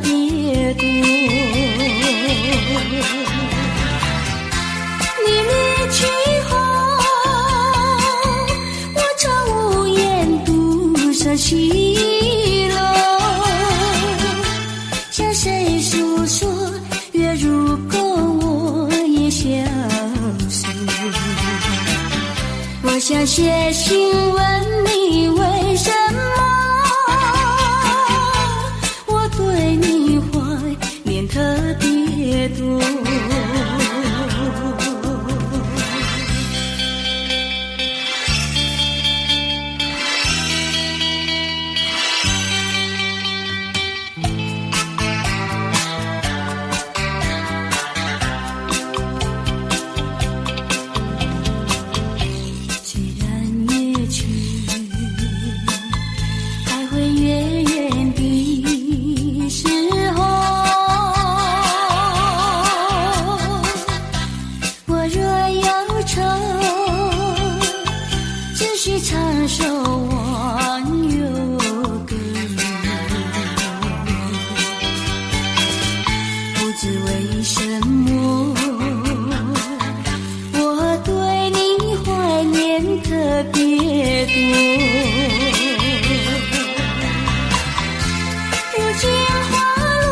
别多。你离去后，我常无言独上西楼，向谁诉说？月如钩，我也消瘦。我想写信问你，为什么我对你怀念特别多。唱首忘忧歌，不知为什么我对你怀念特别多。如今花落，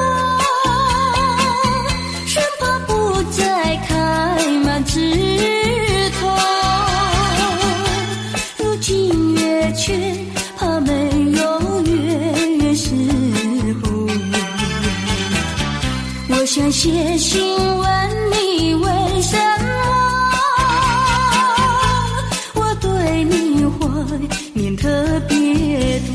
生怕不再开满枝头，却怕没有月时候。我想写信问你，为什么我对你怀念特别多。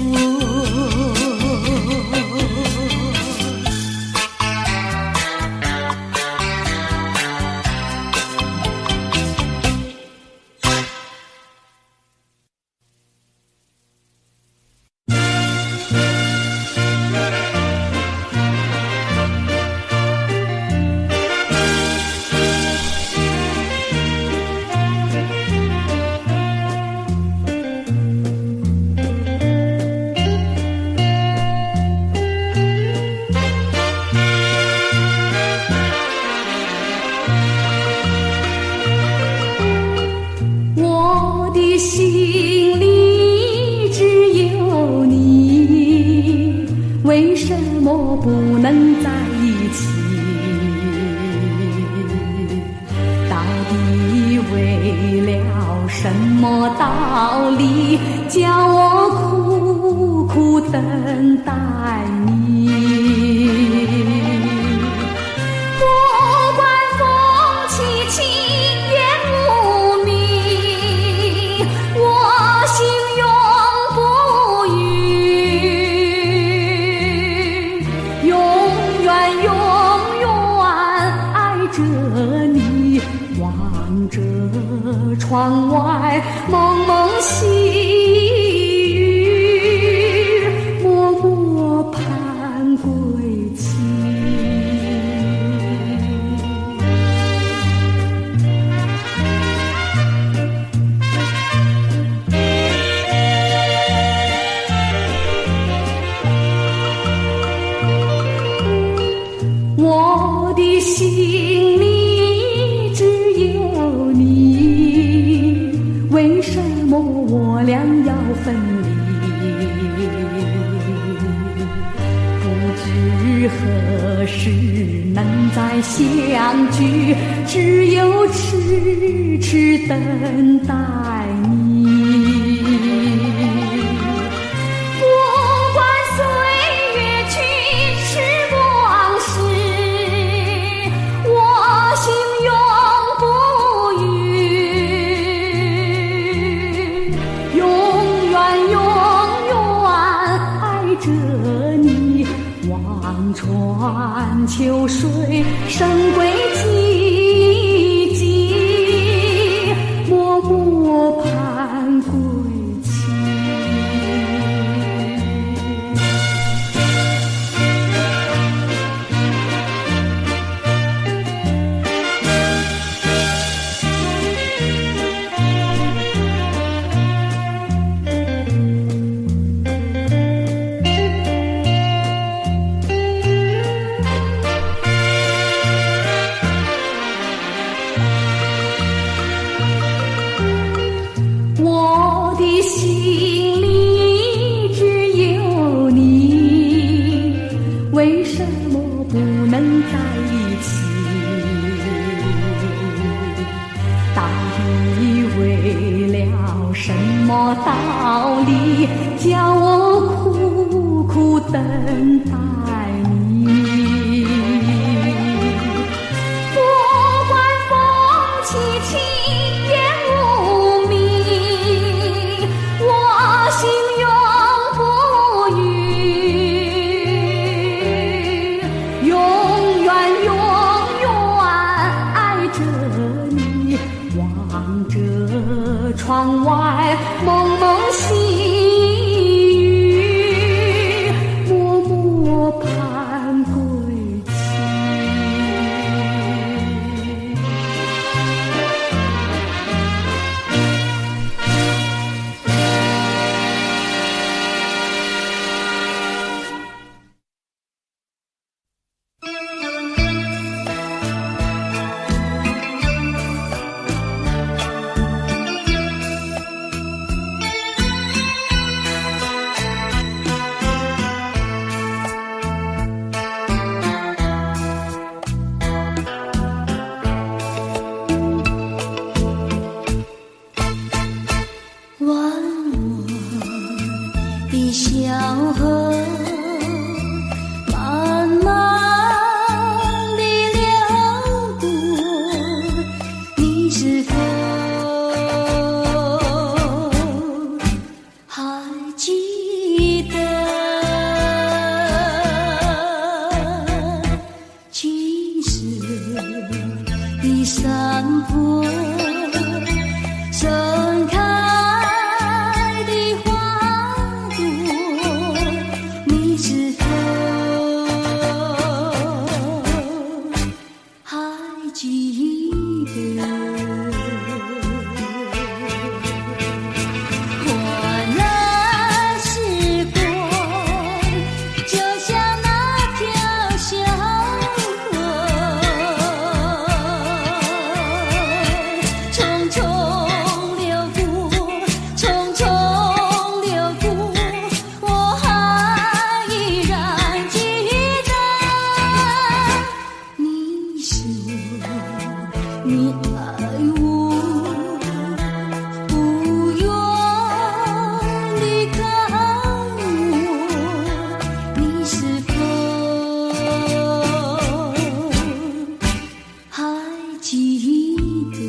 心里只有你，为什么不能在一起？到底为了什么道理，叫我苦苦等待你？窗外蒙蒙细雨，默默盼归期。我的心里只有你，为什么我俩要分离？不知何时能再相聚，只有痴痴等待你。望穿秋水，深归寂寂，默默盼归期。窗外蒙蒙细雨，默默盼归期。小河慢慢地流过，你是否还记得？青石的山坡，盛开你爱我，不愿离开我，你是否还记得？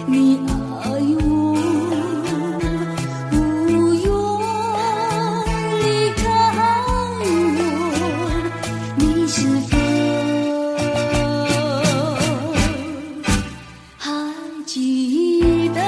你爱我，不愿离开我，你是否还记得？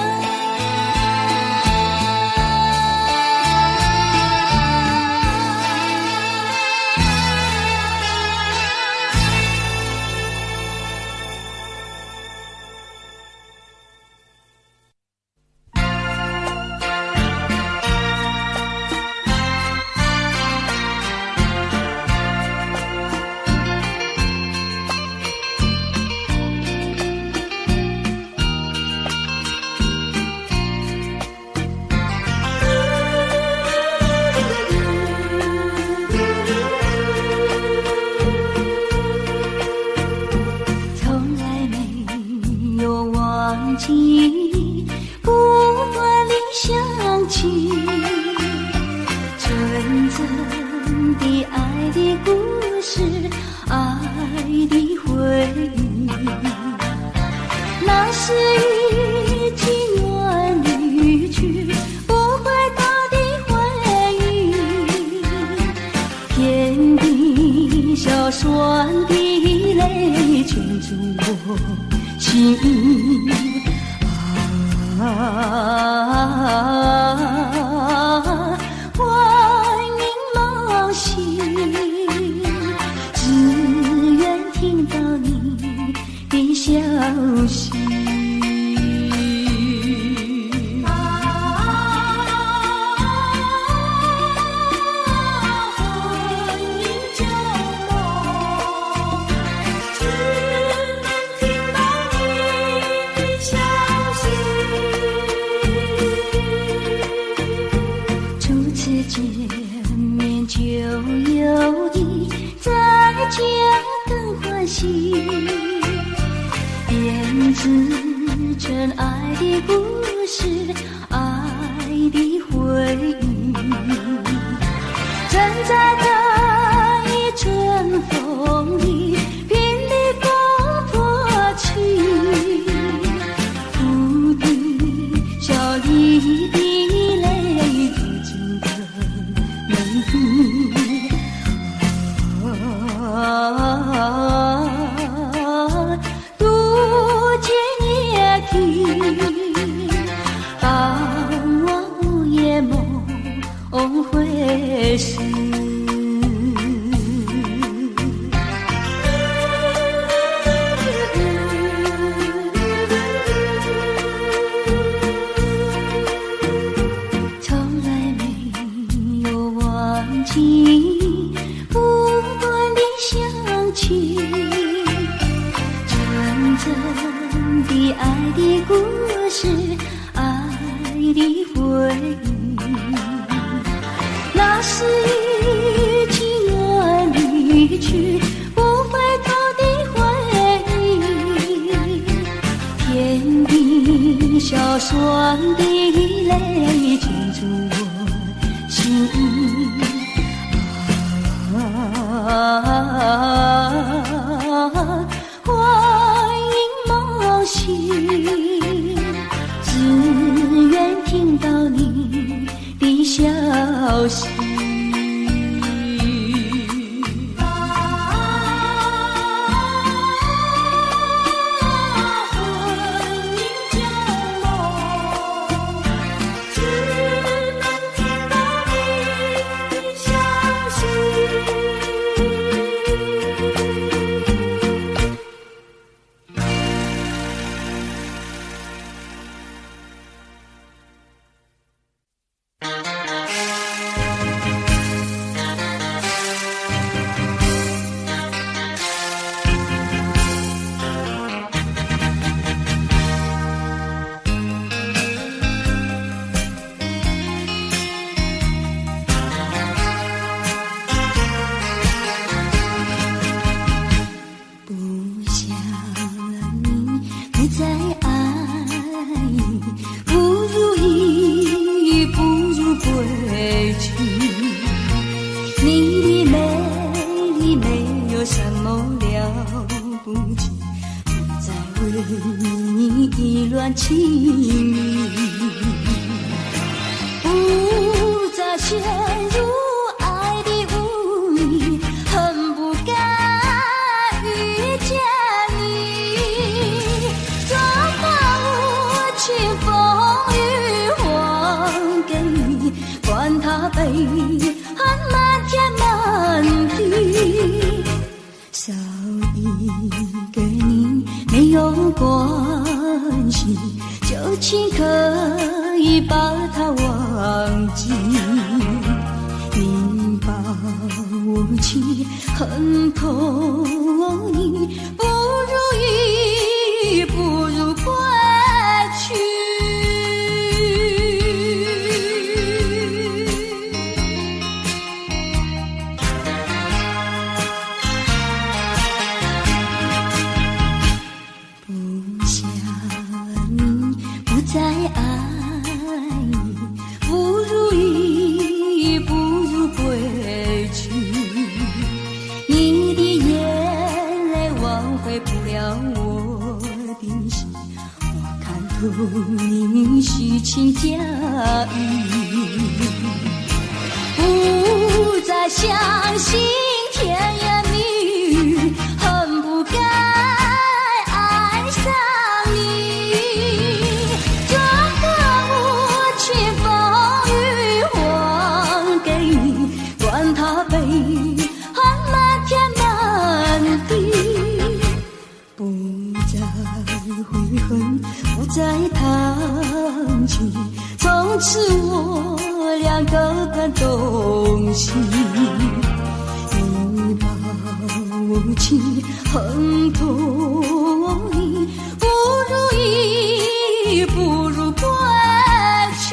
不断地想起纯真的爱的故事，爱的回忆，那是一句远离去不回头的回忆，甜的小酸的泪圈住我心万影梦醒，只愿听到你的故事，爱的回忆，正在这一阵风里拼力风破起，哭的笑里的泪住进的门里，渡尽夜啼，当我午夜梦回时。不断的想起，纯真的爱的故事，爱的回忆，那是一情远离去不回头的回忆，甜的笑酸的泪浸住我心。欢迎梦醒，只愿听到你的消息。意乱情迷，不再陷入爱的污泥，恨不该遇见你。转化无情风雨还给你，管他悲恨漫天满地，少一个你没有关系，就请可以把它忘记。你把无情恨透你，不如意，不如归去。不想你，不再爱你，不如意，不如归去。你的眼泪挽回不了我的心，我看透你虚情假意，不再相信甜言蜜语，恨不该爱上你。转个无情风雨还给你，管他悲恨漫天满地，不再悔恨，不再叹气，从此我俩各奔东西。你把无情恨透你，不如意，不如归去。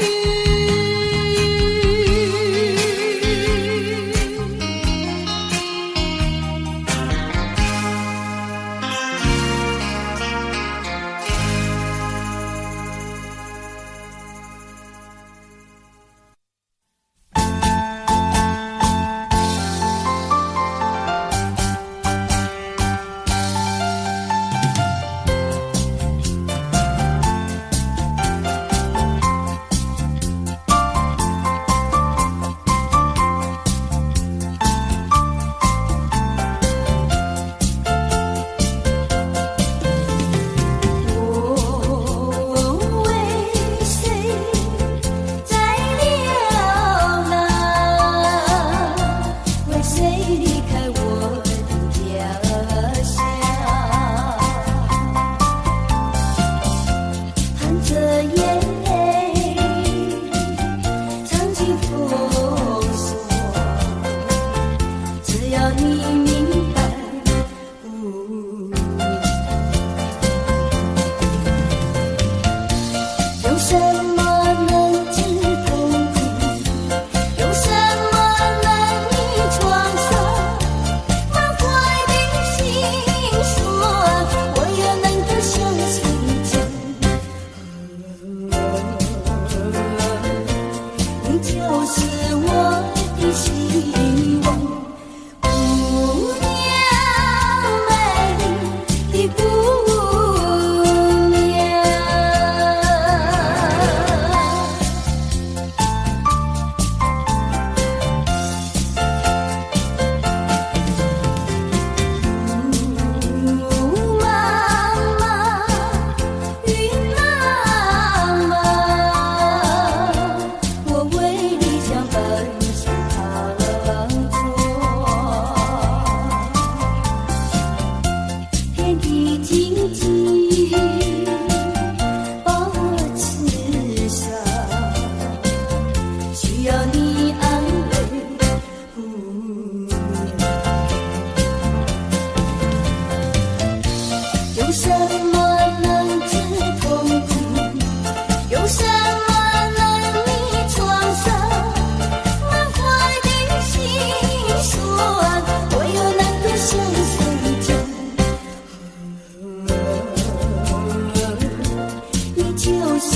是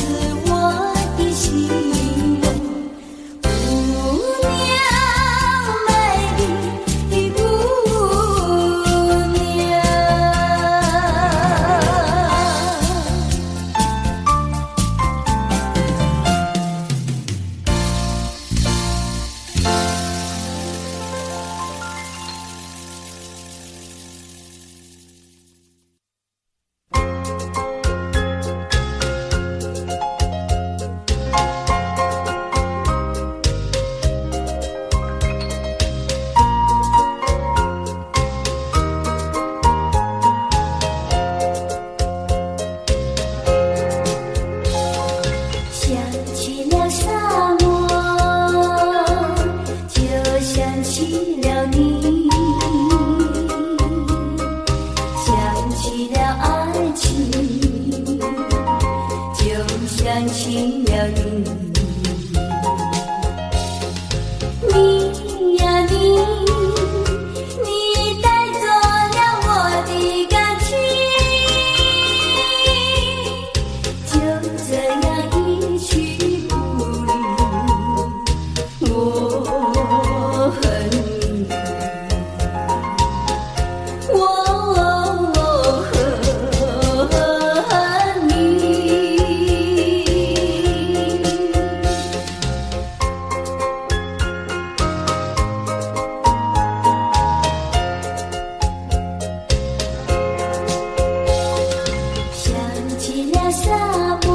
我的心窝。姑娘，美丽的姑娘。想起了沙漠，就想起了你；想起了爱情，就想起了你。你呀你，你带走了我的感情，就这样一去不离，我恨你，我恨你。想起了沙漠，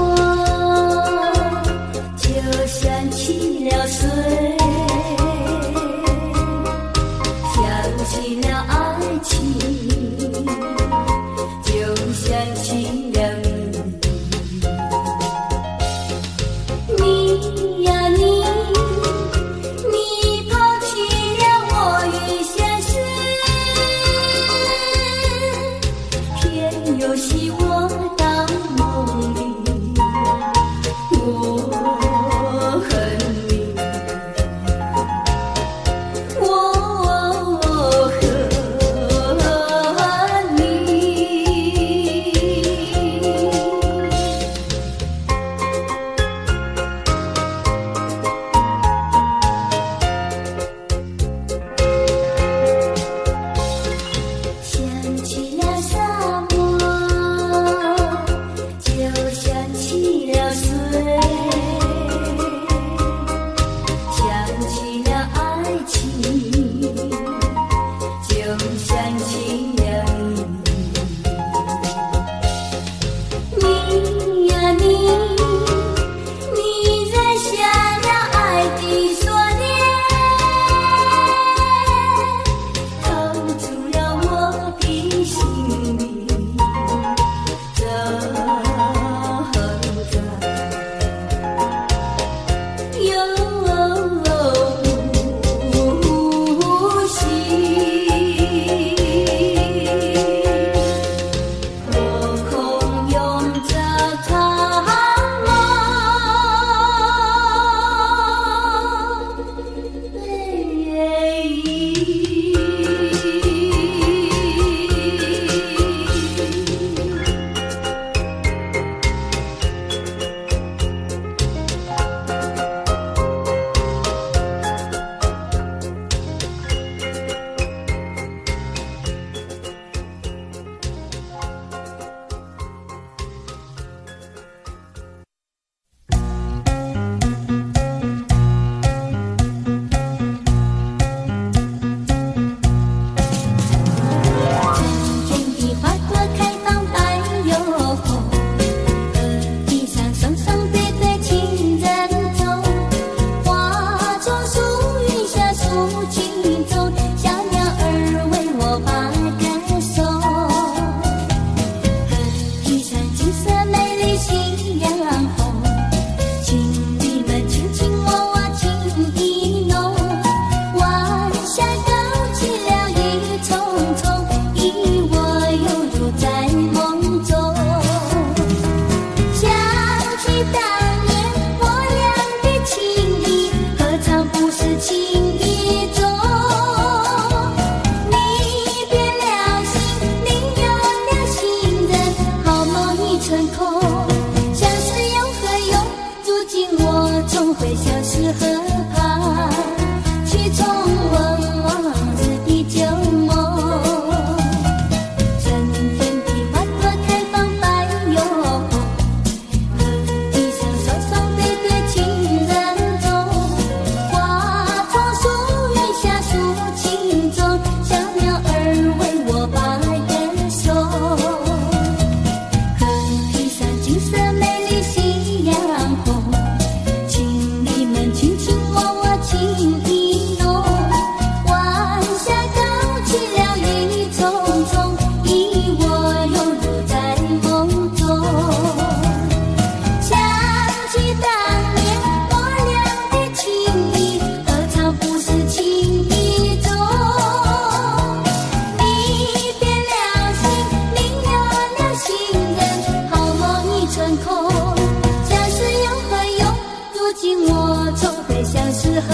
河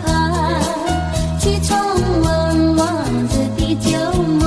畔，去重温往日的旧梦。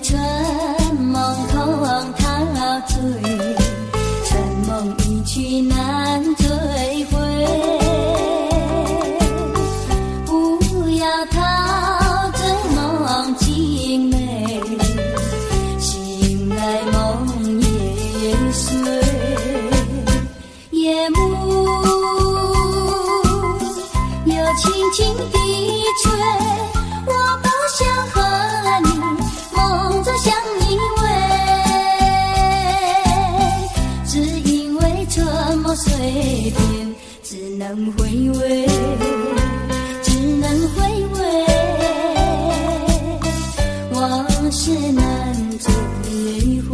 春梦空陶醉，春梦一去难追回。不要陶醉梦境美，醒来梦也碎。夜幕又轻轻地吹，我不想和你梦中相依偎，只因为春梦随便，只能回味，只能回味，往事难追回。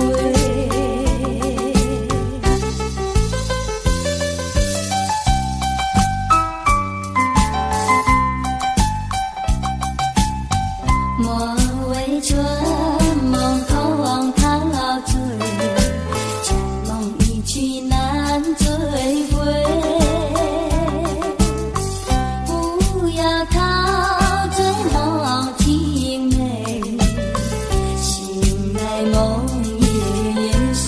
莫为春梦空陶醉，春梦一去难追回。不要陶醉梦境美，醒来梦也碎。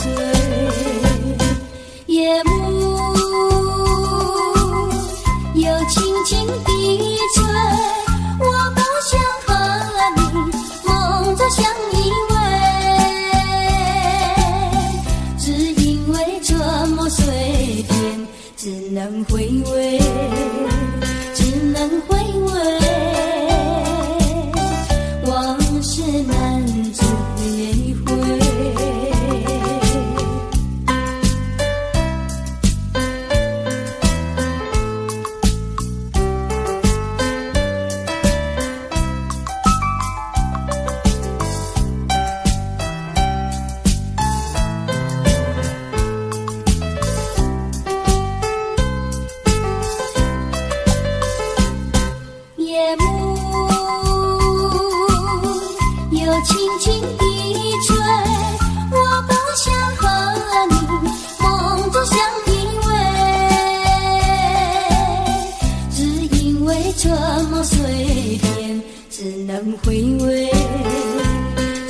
夜幕又轻轻地吹，我不想和你梦中相依偎，只因为春梦随便，只能回味，只能回味，往事难追回。夜幕又轻轻地吹，我不想和你梦中相依偎，只因为春梦随便，只能回味，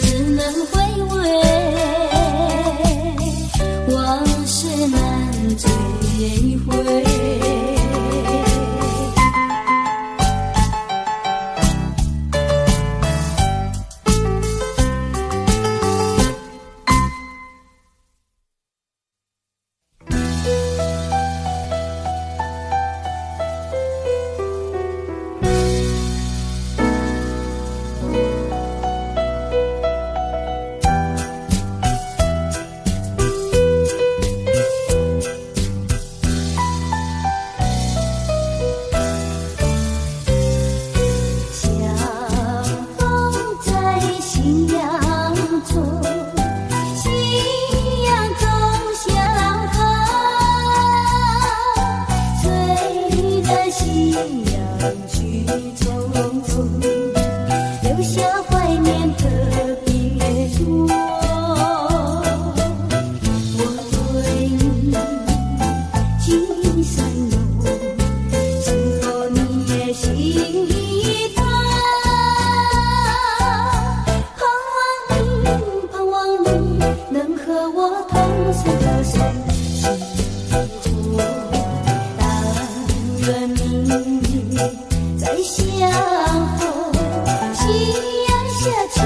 只能回味，往事难追回。相逢，夕阳下去。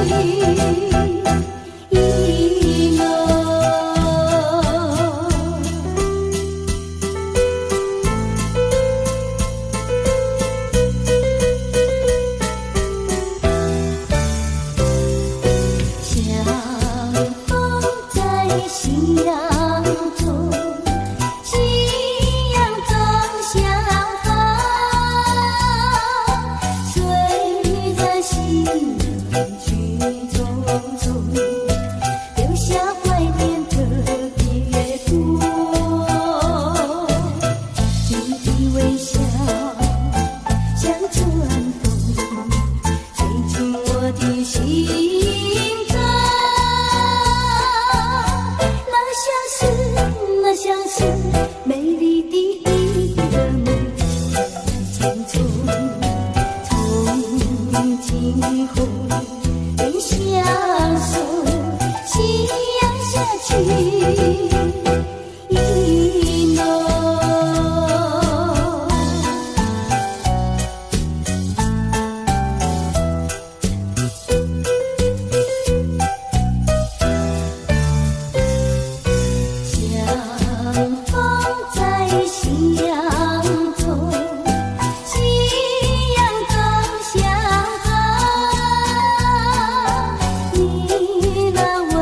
你那温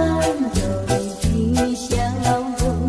柔的笑容。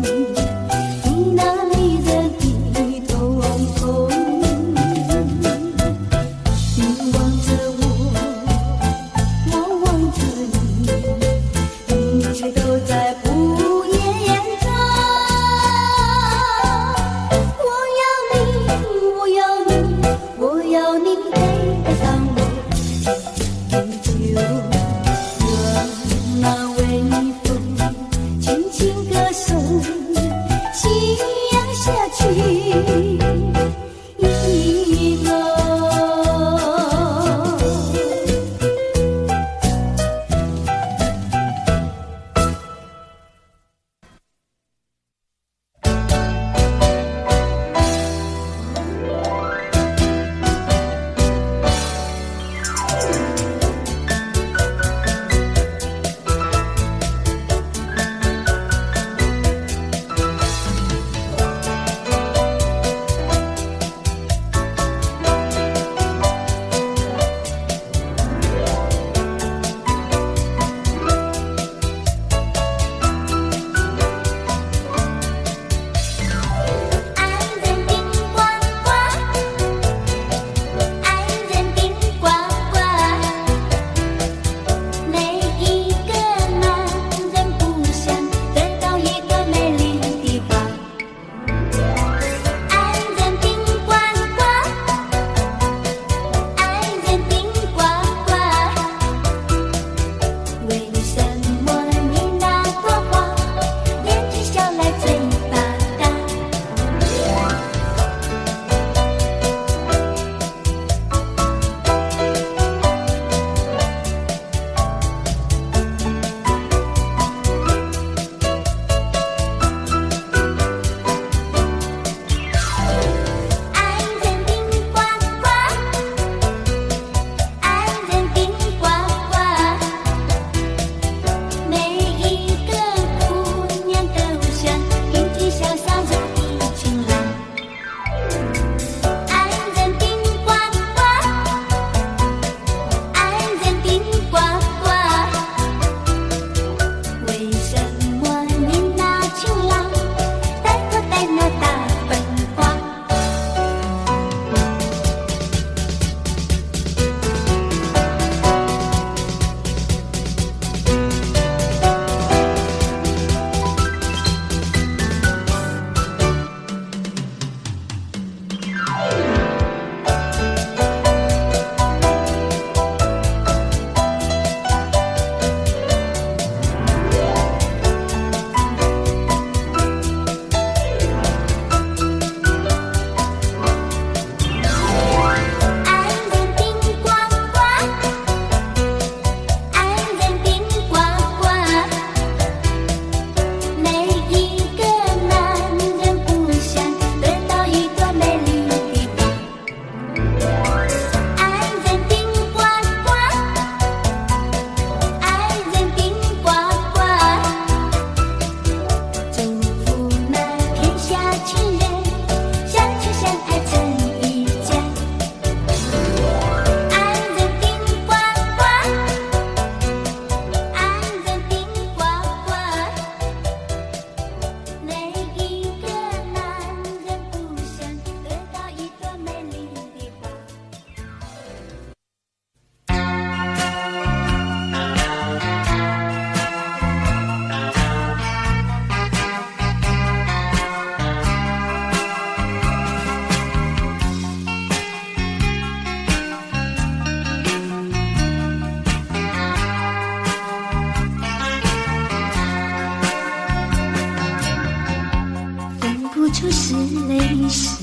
时，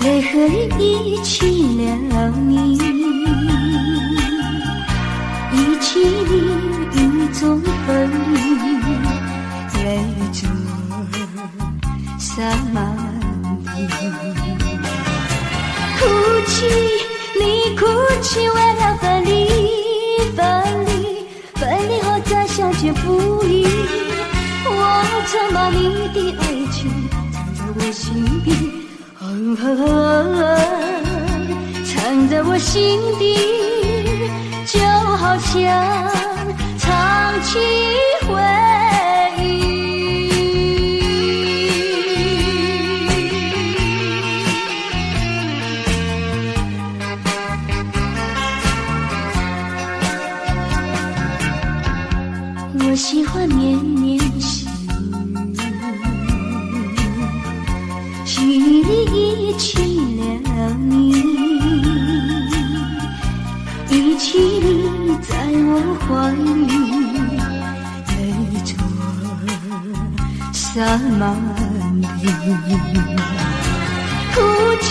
泪和雨一起了你，一起雨中分离，泪珠洒满地。哭泣，你哭泣，为了分离，分离，分离后再相见不易。我曾把你的爱情藏在我心底，藏在我心底，就好像藏起回忆。我喜欢绵绵细雨，细雨里一起了你，一起你在我怀里，泪珠洒满地。哭泣，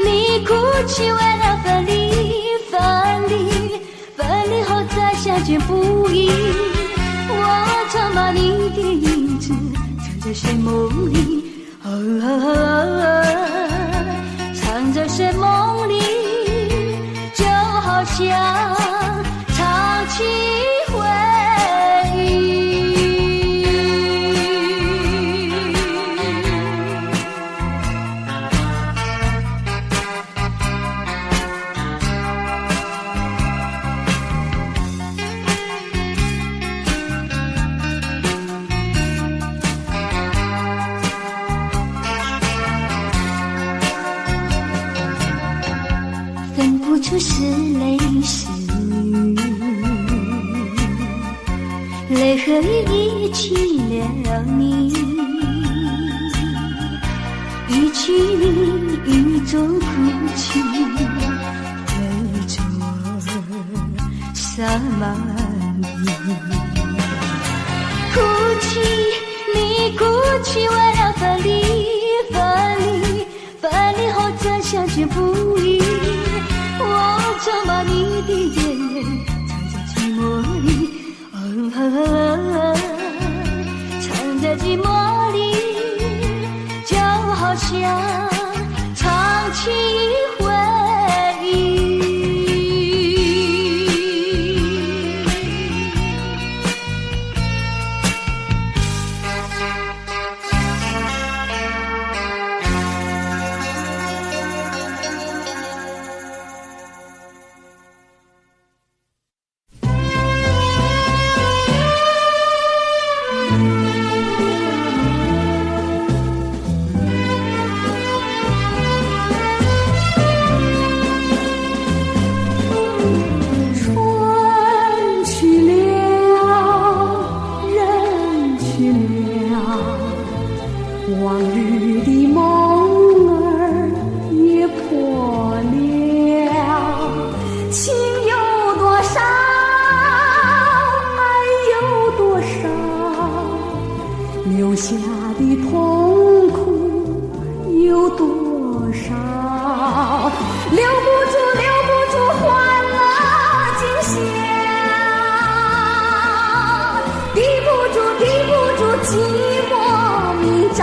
你哭泣，为了分离，分离，分离后再相见不易。我曾把你的影子藏在睡梦里，藏在睡梦里，就好像藏起回忆。分不出是泪是雨，泪和雨一起了你，一起雨中哭泣，泪珠洒满地。哭泣，你哭泣，为了分离，分离，分离后再相见不易。我曾把你的眼泪藏在寂寞里，藏在寂寞里，就好像藏起回忆。往日的梦儿也破了，情有多少，爱有多少，留下的痛苦有多少，留不住欢乐今宵，抵不住寂寞迷障。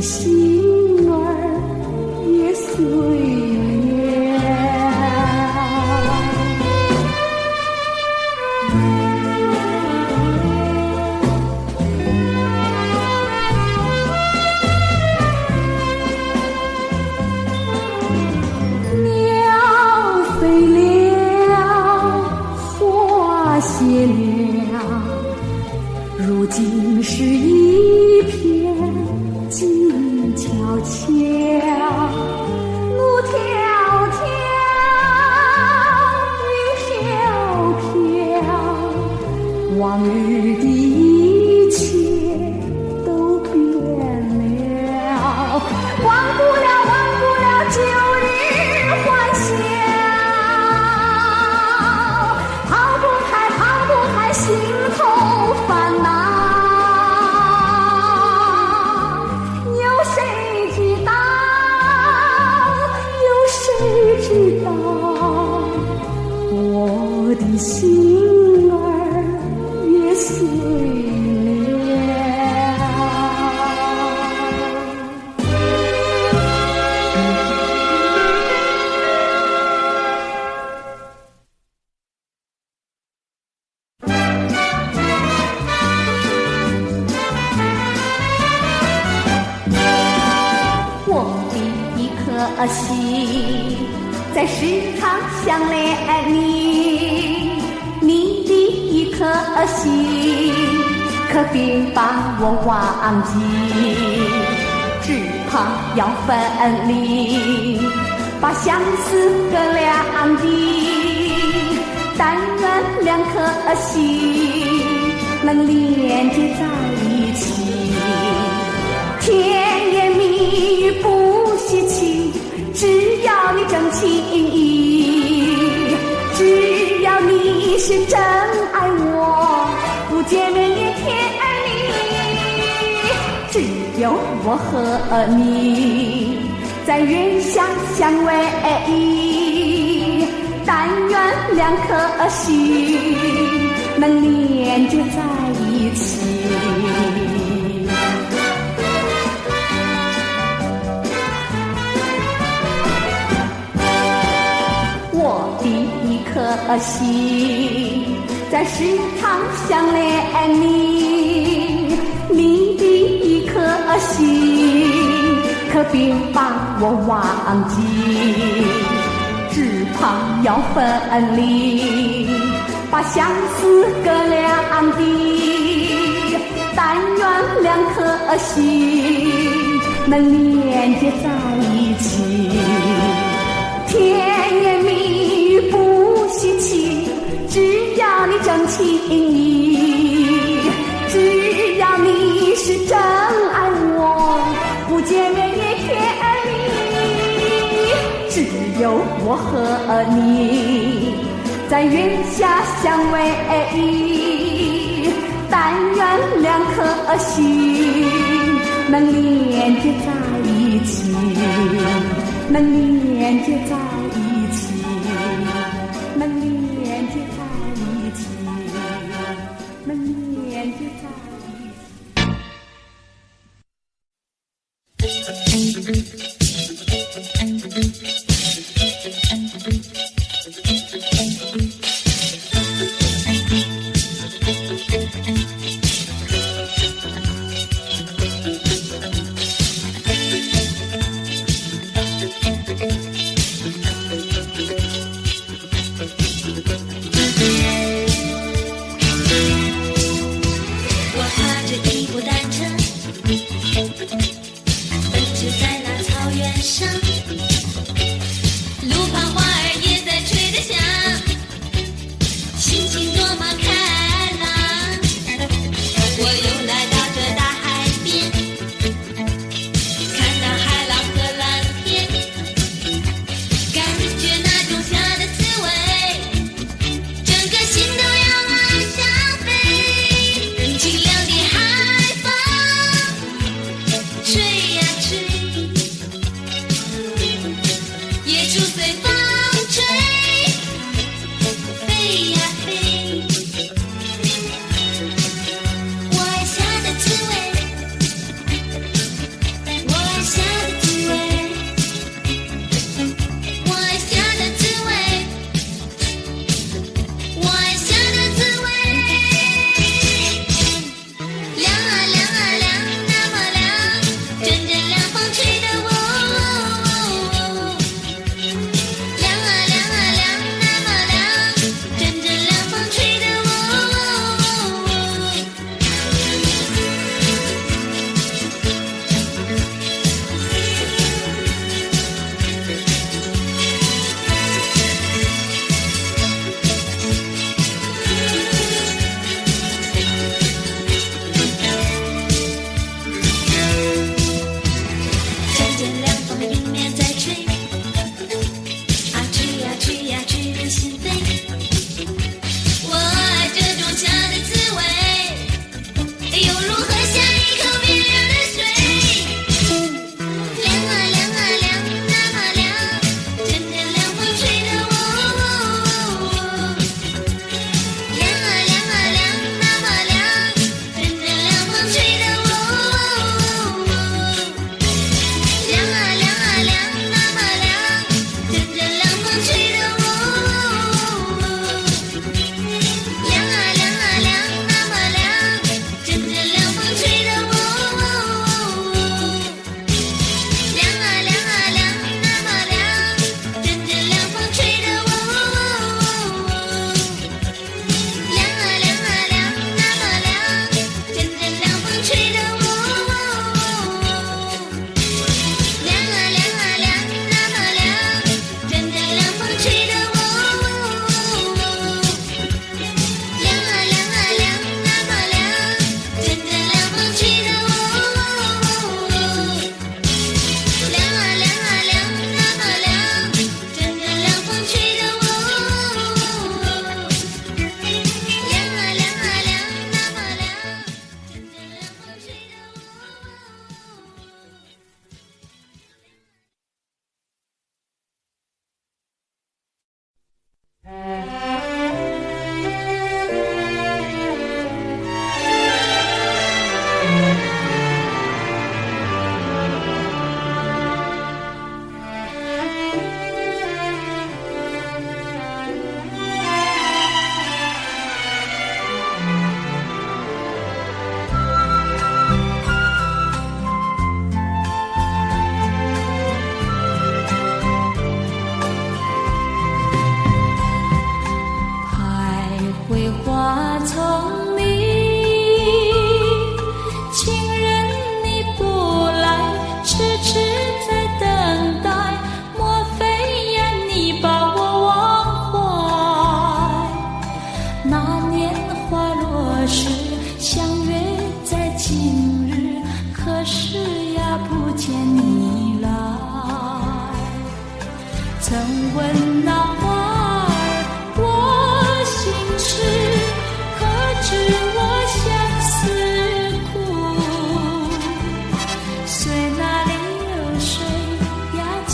心儿也碎了，鸟飞了，花谢了，如今是一片静悄悄，路迢迢，云飘飘，往日的一切都变了，忘不了就心儿也碎了。我的一颗心在时常想念你，你的一颗心可别把我忘记，只怕要分离，把相思隔两地。但愿两颗心能连接在一起，甜言蜜语不稀奇，只要你真情意，只要你是真爱我，不见面也甜蜜。只有我和你在月下相偎依，但愿两颗心能连接在一起。我的一颗心在时常想念你，你的一颗心可别把我忘记，只怕要分离，把相思隔两地。但愿两颗心能连接在一起，甜言蜜语不稀奇，只要你真情意，只要你是真爱我，不见面也甜蜜。只有我和你在月下相偎依，但愿两颗心能连接在一起，能连接在一起，能连接在一起，能连接在一起。那年花落时，相约在今日，可是呀不见你来。曾问那花儿我心事，可知我相思苦。随那里有水呀寄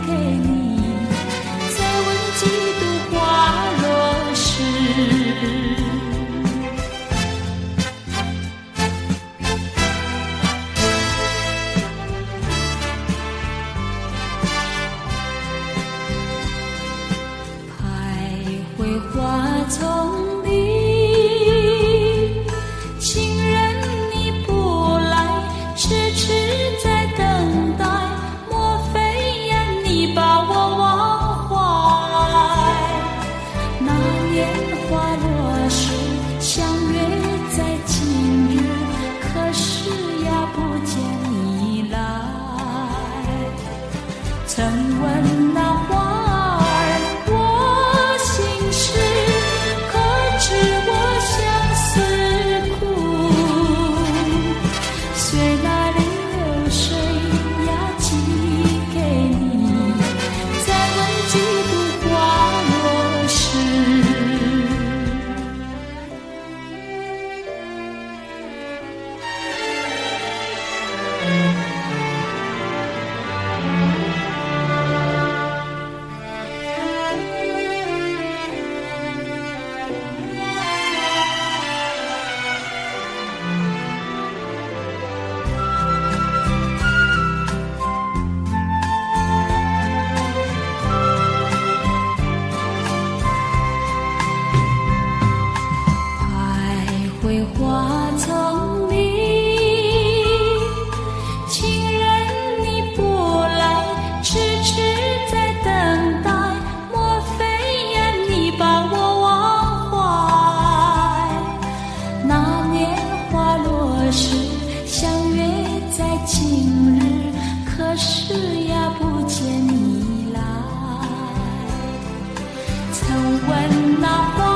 给你，再问几度花落时。花丛里，情人你不来，痴痴在等待，莫非呀你把我忘怀？那年花落时，相约在今日，可是呀不见你来。曾问那花花丛里，情人你不来，痴痴在等待，莫非呀你把我忘怀？那年花落时，相约在今日，可是呀不见你来。曾问那花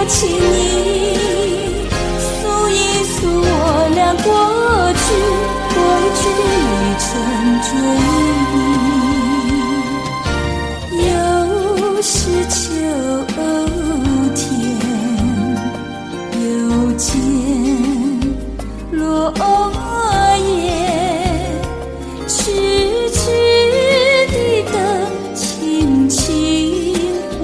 情意，诉一诉我俩过去旅程追忆。又是秋天，又见落叶，痴痴地等，轻轻呼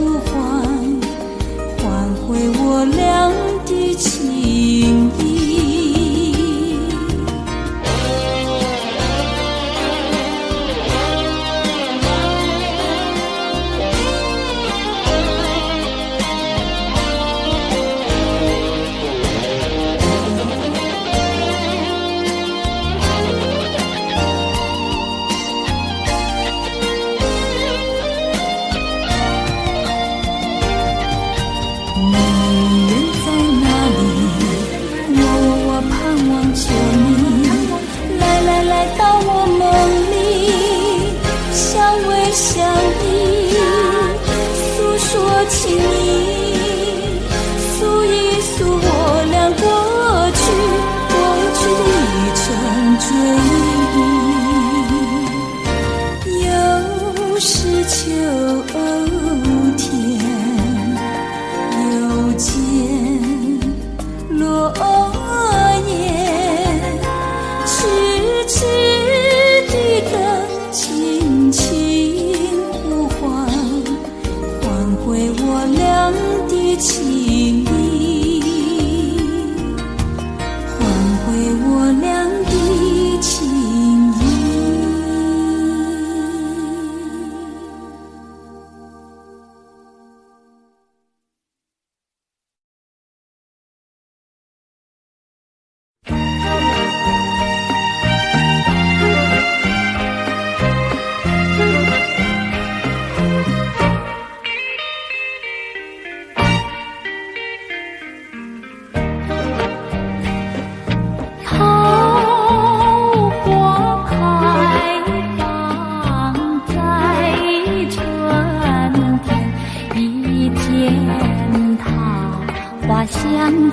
情意，诉一诉我俩过去的一程追忆。又是秋天，又见落叶，痴痴地等，轻轻呼唤，唤回我俩的情意，唤回我俩的情意。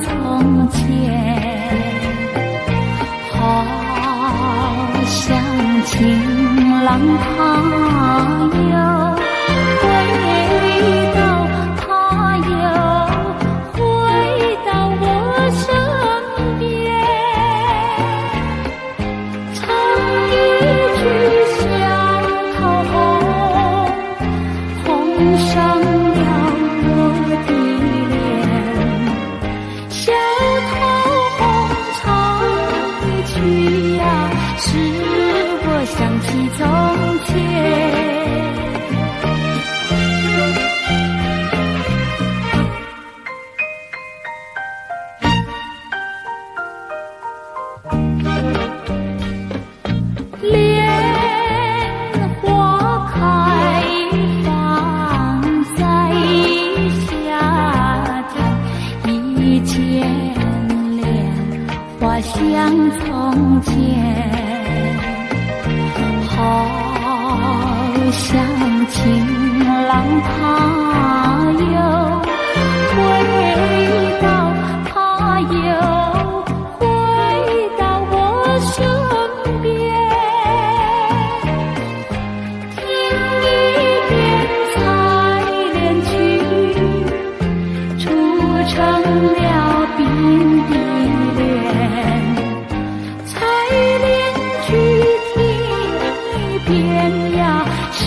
从前，好像情郎他又回到，他又回到我身边，唱一句小桃红，红上了我的脸。小桃红唱一曲呀，使我想起从前。莲花开放在夏天，一见莲花像从前，好像情郎他又回到，他又回到我身边，听一遍采莲曲，铸成了鬓的莲。采莲曲听一遍呀，使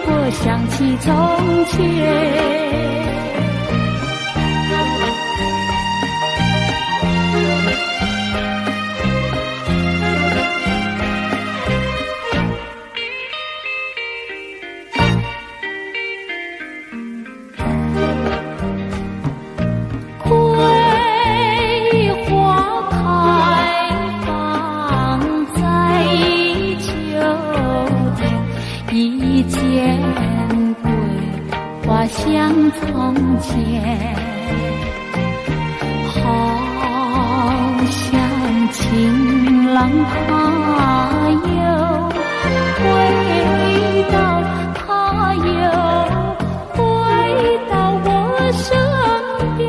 我想起从前。桂花开放在秋天，一见桂花像从前，好像情郎他又回到，他又回到我身边，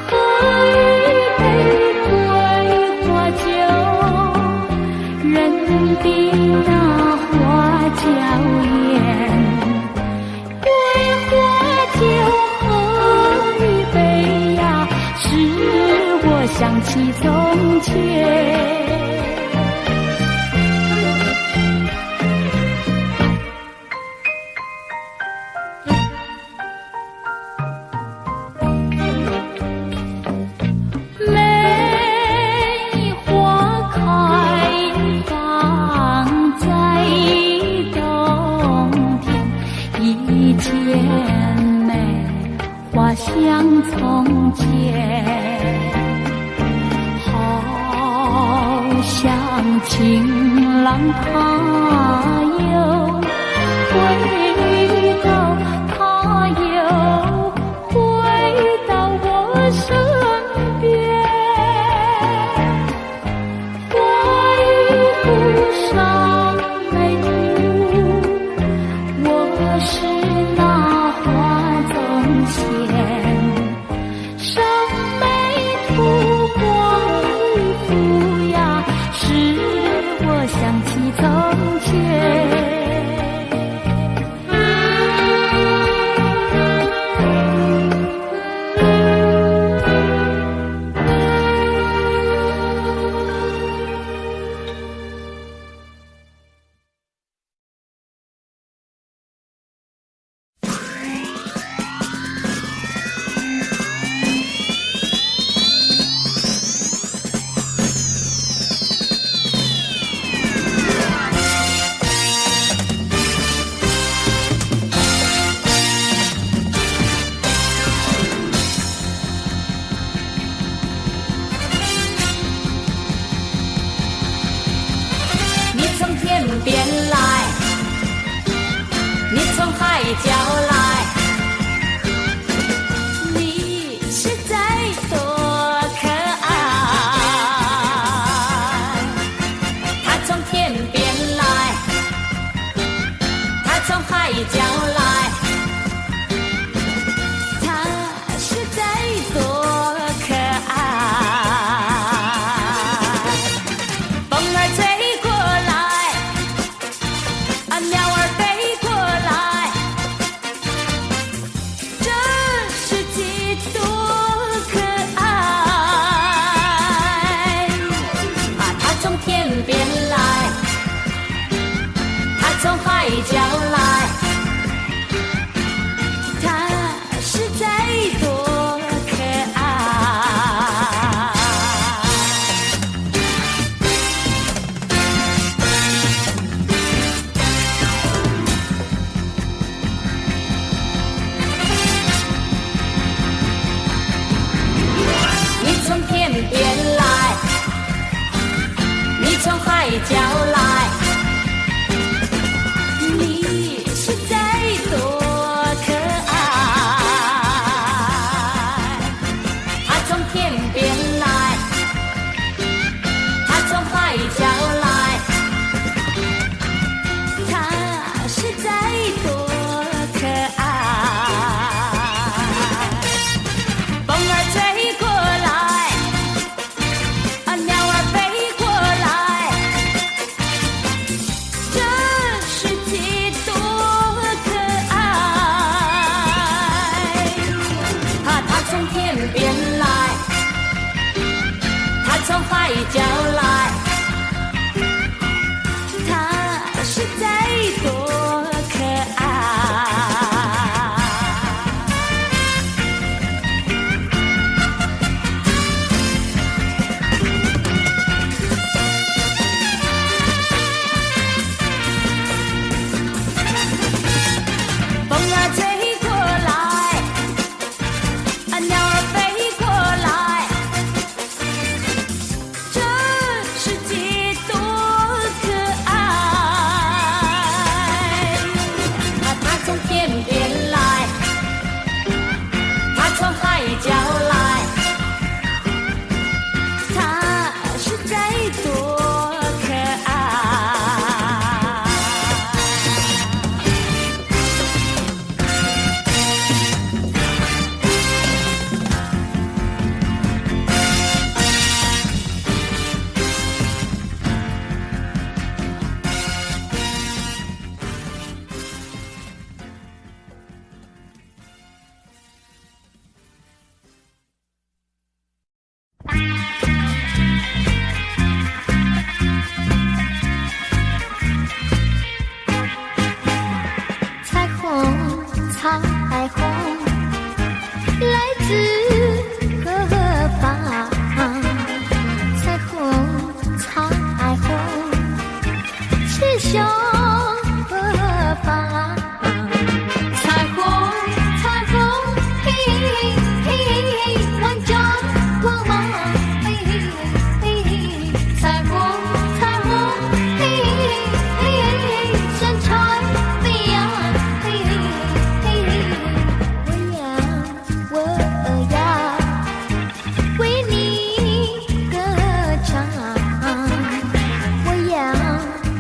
喝一杯桂花酒，人的那花娇艳。桂花酒喝一杯呀，使我想起从前。梅花开放在冬天，一见梅花像从前，好像情郎他又回到，他又回到我身边，画一幅上眉舞，我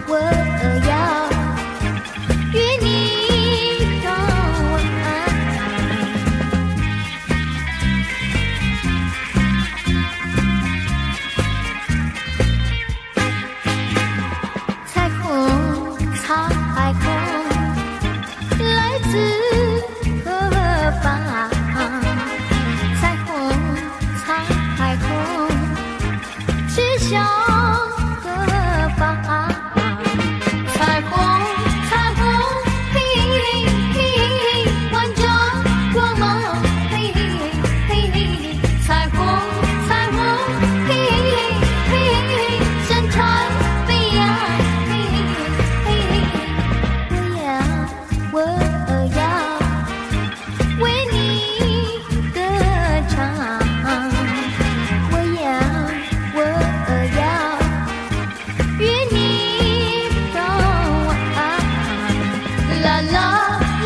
我要何方？彩虹，彩虹，指向何方？彩虹，彩虹，嘿嘿嘿嘿，万丈光芒，嘿嘿嘿嘿，彩虹，彩虹，嘿嘿嘿嘿，山川飞扬，嘿嘿嘿嘿，我要为你歌唱，我要与你同往，啦啦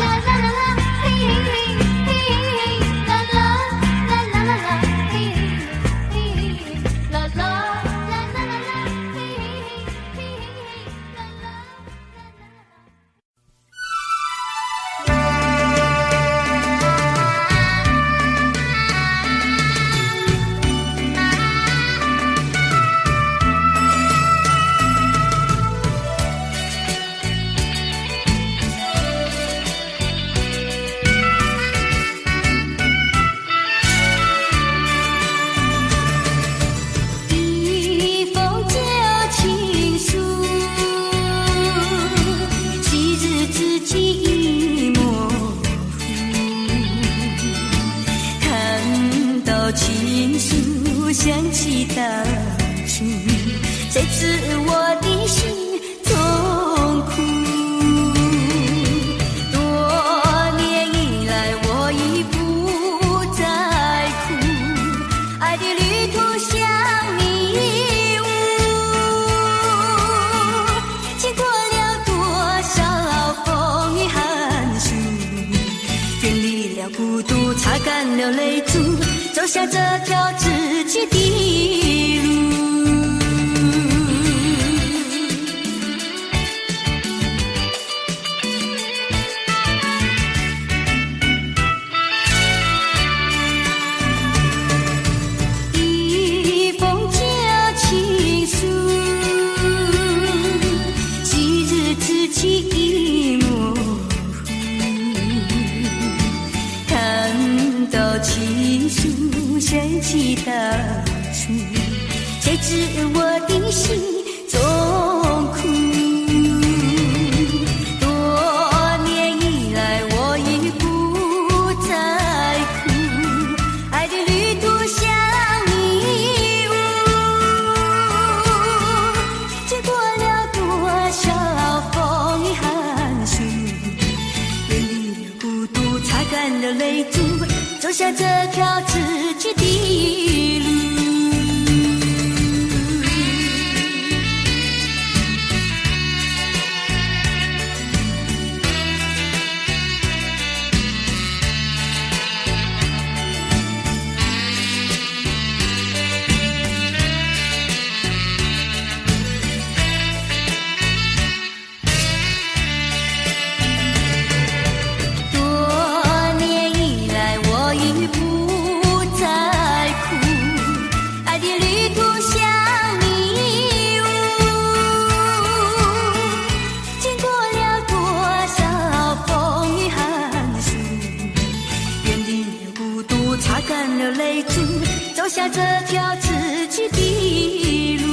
啦啦啦啦，嘿嘿嘿嘿，啦啦啦啦啦啦，嘿嘿嘿，啦啦啦啦啦啦，嘿嘿嘿，啦啦啦啦。一封旧情书，昔日之情已模糊。看到情书，想起当初，谁知我的心痛苦。多年以来，我已不再哭，爱的旅途像迷雾，经过了多少风雨寒暑，远离了孤独，擦干了泪珠，走下这条自己的路。一封旧情书，昔日之情已模糊。看到情书，想起当初，谁知我的心中苦。多年以来，我已不再哭，爱的旅途像迷雾，经过了多少风雨寒暑，远离了孤独，擦干了泪珠，走下这条自己的路。多年以来，我已不再哭，爱的旅途像迷雾，经过了多少风雨寒暑，远离了孤独，擦干了泪珠，走下这条自己的路。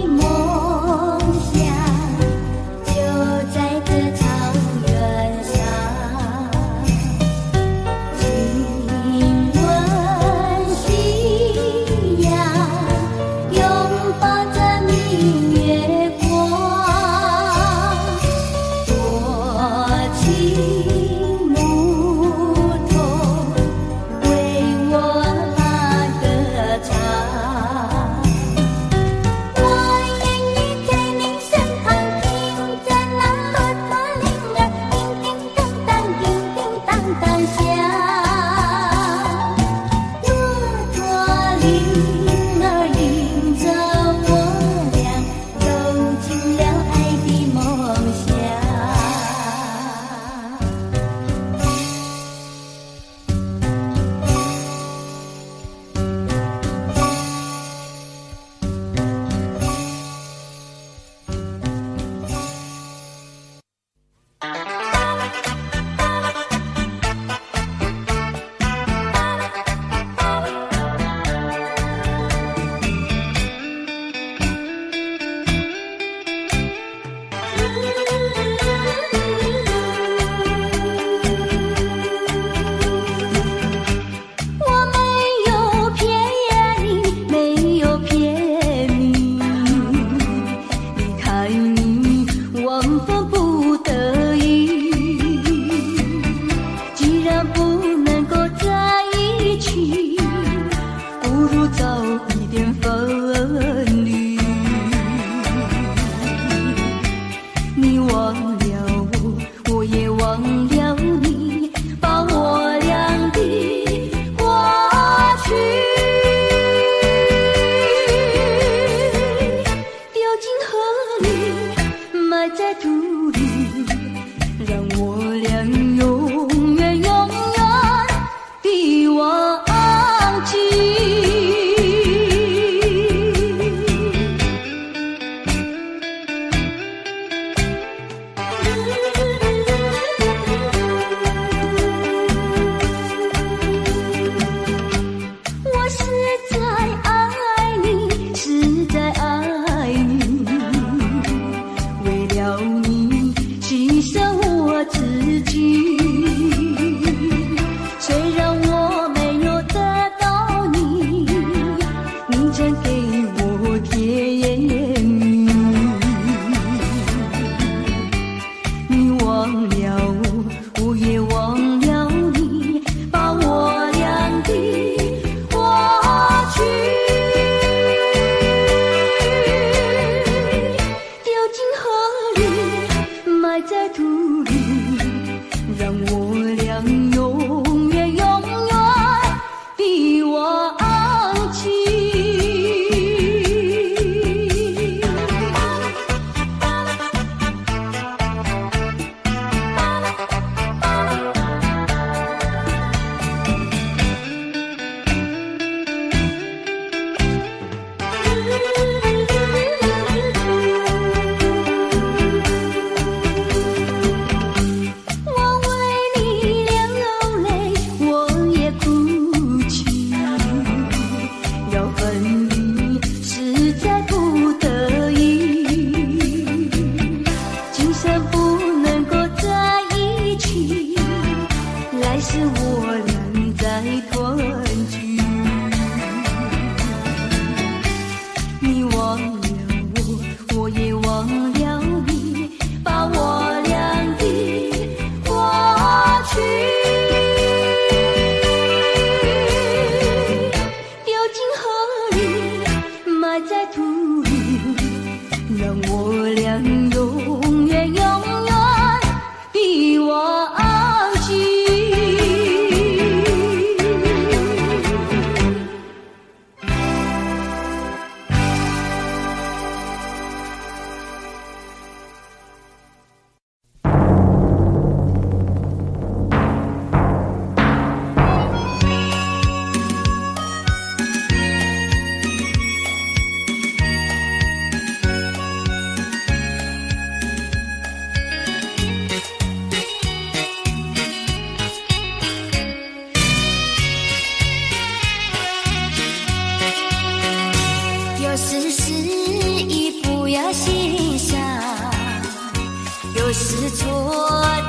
梦想就在这草原上，亲吻夕阳，拥抱着明月光，多情牧童为我拉歌唱。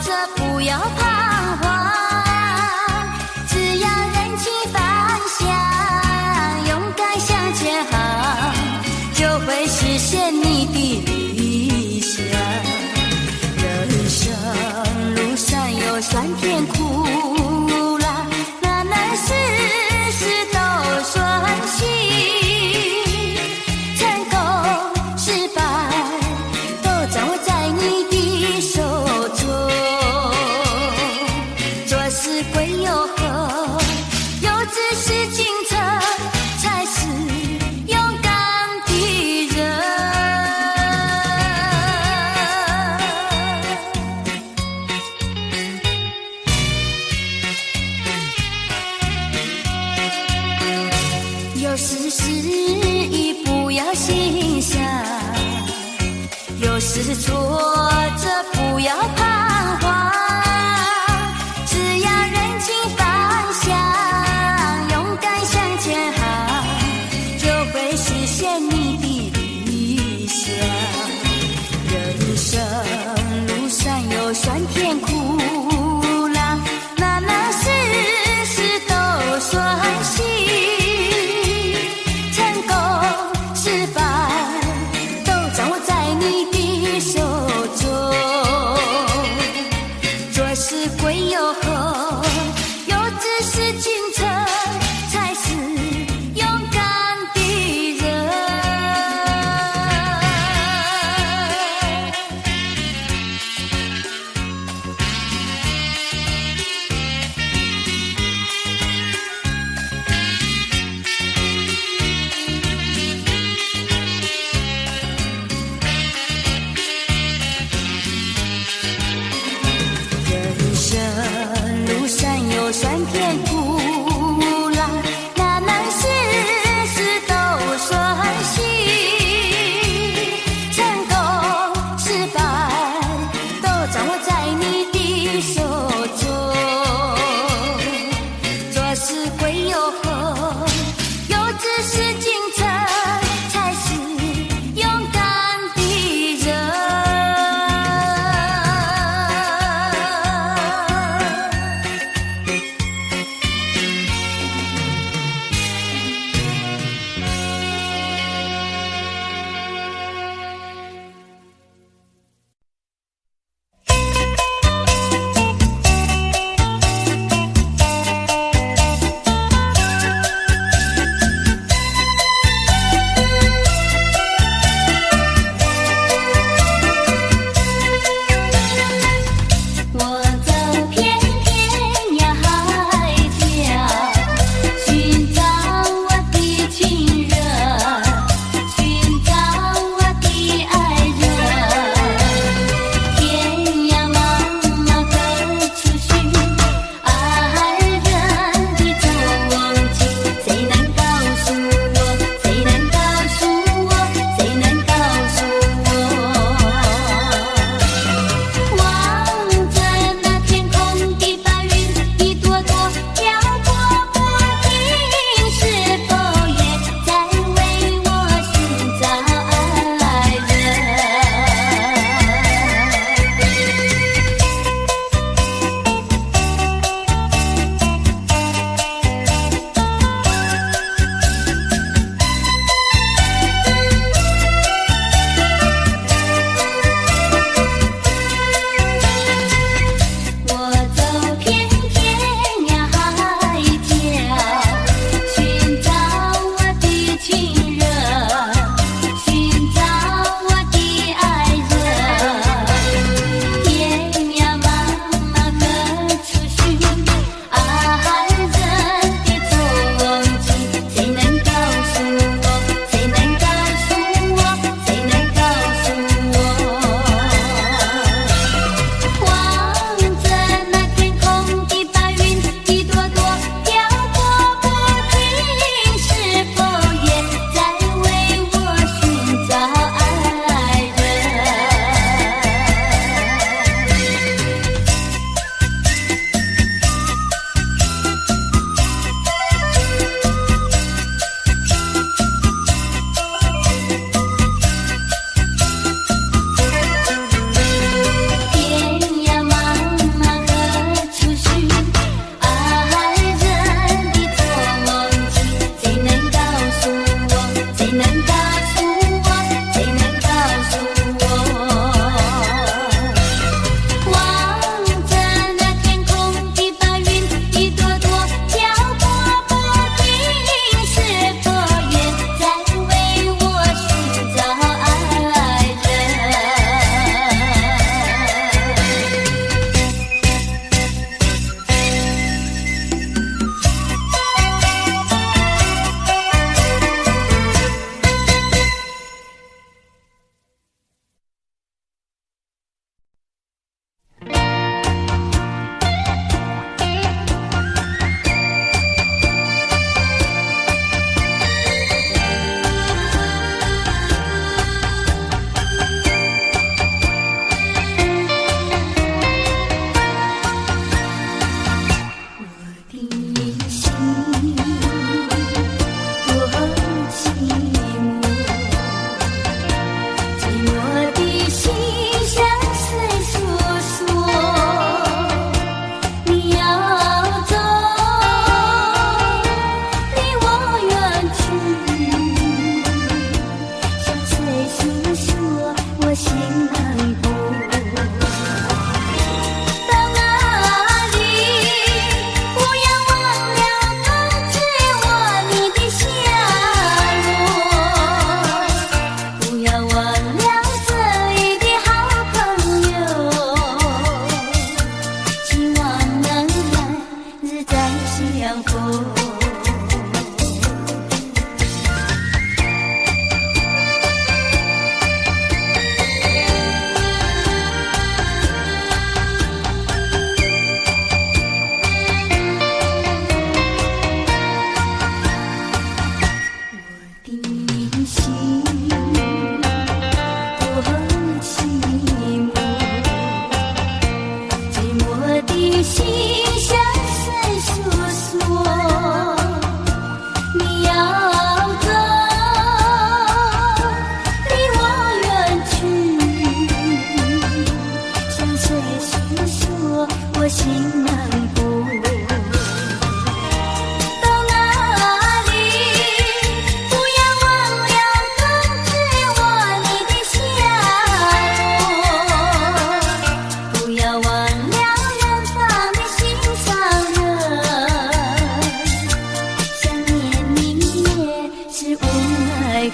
着不要彷徨，只要认清方向，勇敢向前行，就会实现你的理想。人生路上有酸甜苦辣，哪能事事都顺心？成功失败都掌握在你的手中，做事归有恒，有志是进程，才是勇敢的人。有时失意不要心伤，有时挫折不要彷徨，只要认清方向，勇敢向前行，就会实现你的理想。人生路上有酸甜苦辣，哪能事事都顺心？成功失败都掌握在你的手中，做事归有恒，有志是进程，才是勇敢的人。人生路上有酸甜苦辣，哪能事事都顺心？成功失败都掌握在你的手中，做事归有恒，有志是进程，才是勇敢的人。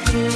何。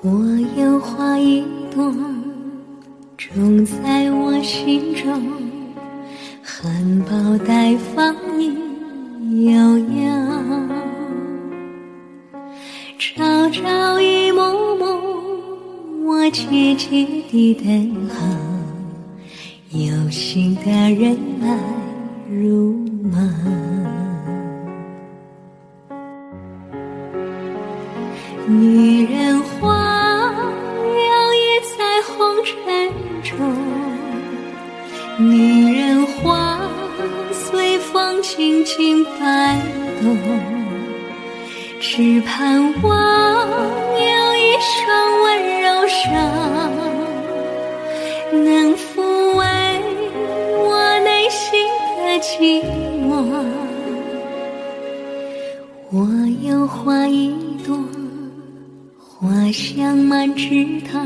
我有花一朵，种在我心中，含苞待放意悠悠，朝朝一幕幕，我切切地等候，有心的人来入梦。女人花摇曳在红尘中，女人花随风轻轻摆动，只盼望有一双温柔手能抚慰我内心的寂寞。我有花一朵，花香满枝头，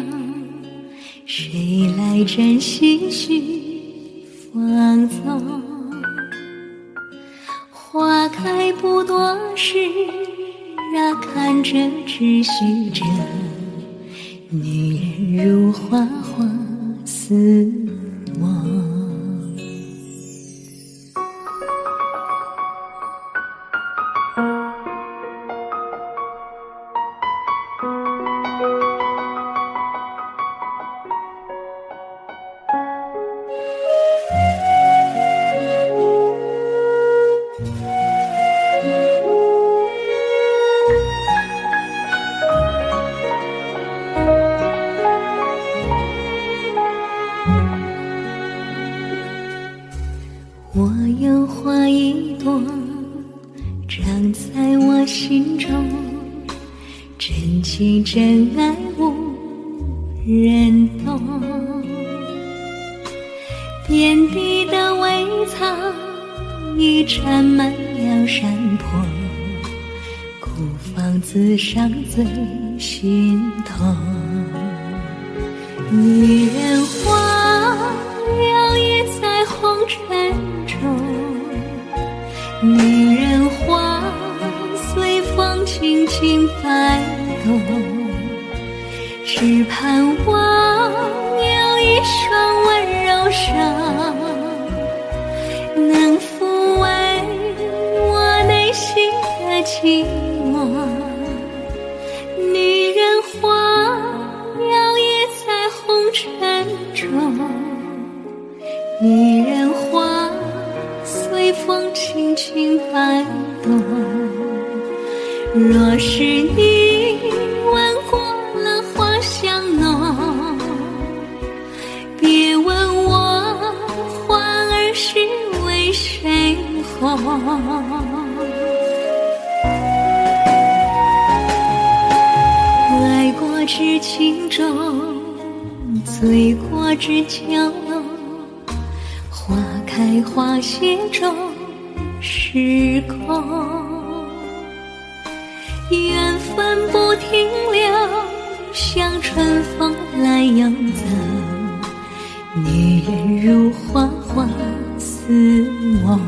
谁来珍惜去放纵？花开不多时，看着只许着女人如花花似梦。我有花一朵，长在我心中，真情真爱无人懂。遍地的苇草已沾满了山坡，孤芳自赏最心痛。女人花摇曳在红尘中，女人花随风轻轻摆动，只盼望有一双温柔手能抚慰我内心的寂寞。女人花摇曳在红尘中，女人花随风轻轻摆动。若是你闻过了花香浓，别问我花儿是为谁红。醉过知秋，花开花谢终是空。缘分不停留，像春风来又走，女人如花花似梦。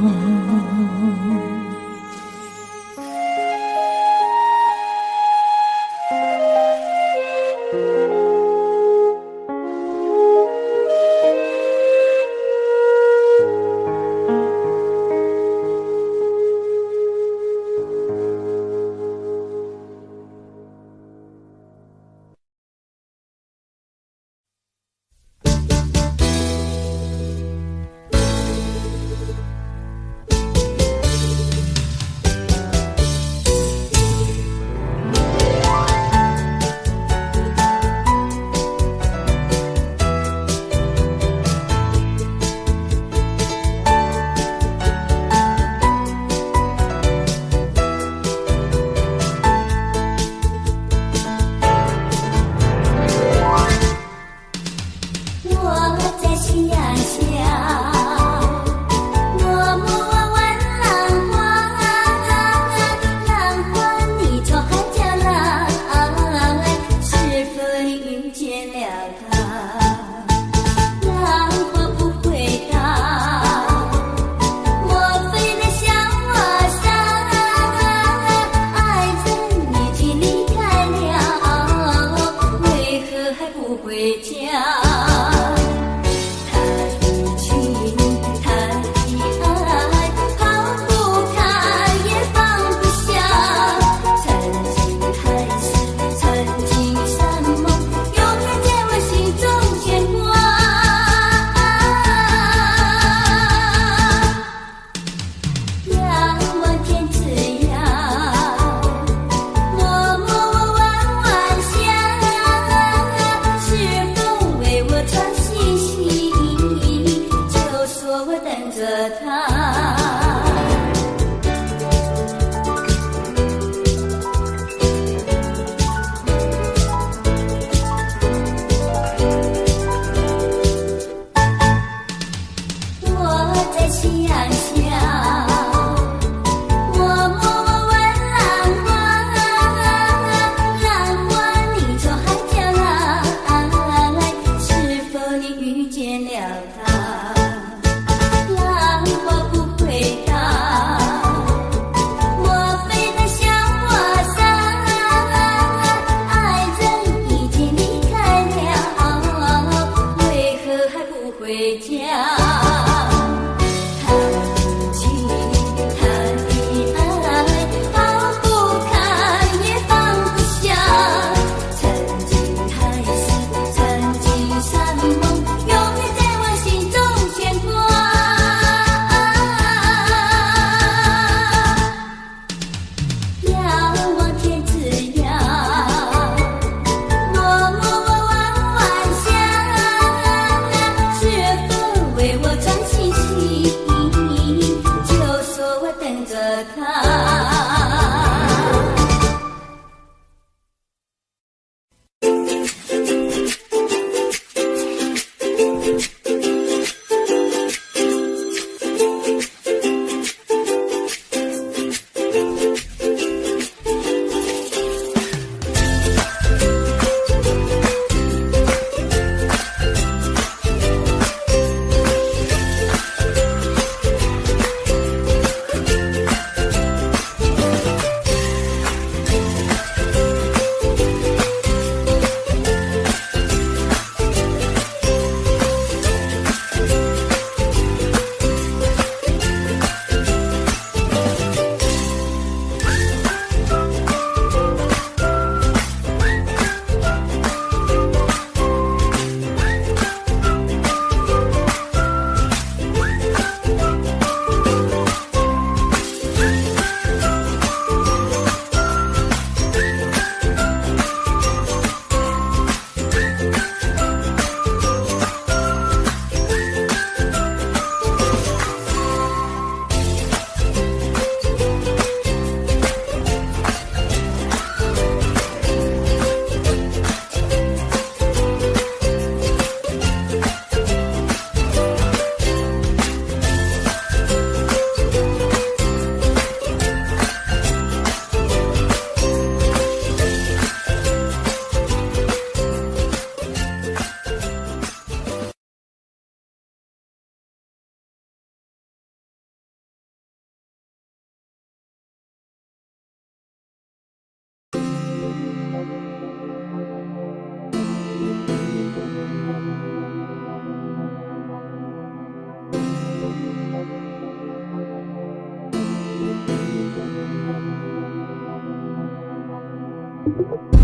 你。